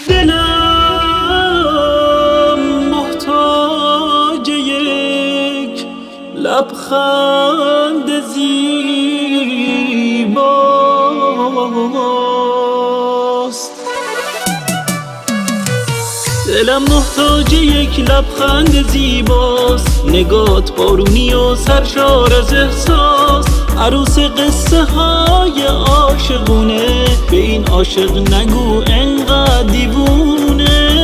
دلم محتاج یک لبخند زیباست، دلم محتاج یک لبخند زیباست، نگات بارونی و سرشار از احساس، عروس قصه های عاشقونه، به این عاشق نگو انقدر دیوونه.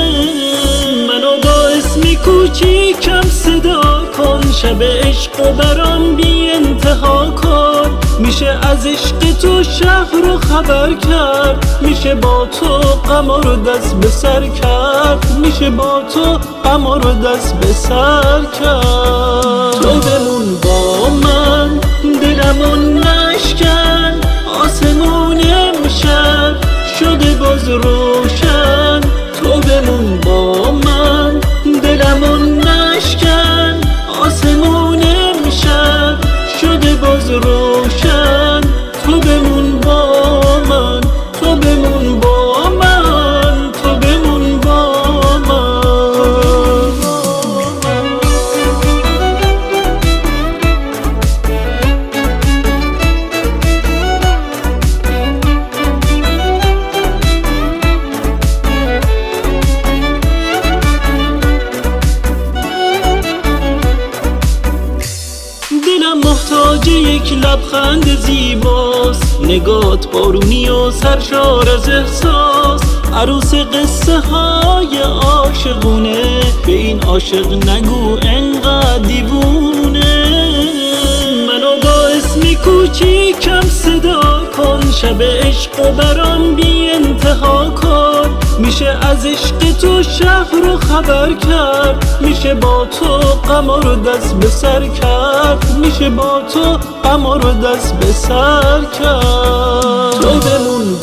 منو با اسمی کوچیکم صدا کن، شب عشق و برام بی انتها کن، میشه از عشق تو شهر رو خبر کرد، میشه با تو قمر رو دست به سر کرد، میشه با تو قمر رو دست به سر کرد. تو بمون با من دلمون نشکن، آسمون امشب شده باز روشن، تو بمون با من دلمون نشکن، آسمون امشب شده باز روشن، تو بمون با من، تو بمون با من، تو بمون با من. دلم محتاج یک لبخند زیباست، نگات بارونی و سرشار از احساس، عروس قصه های عاشقونه، به این عاشق نگو انقدر دیوونه. منو با اسمی کوچیکم صدا کن، شب عشق و برام بی انتها کن، میشه از عشق تو شهر رو خبر کرد، میشه با تو قمر رو دست به سر کرد، میشه با تو قمر رو دست به سر کرد. تو بمون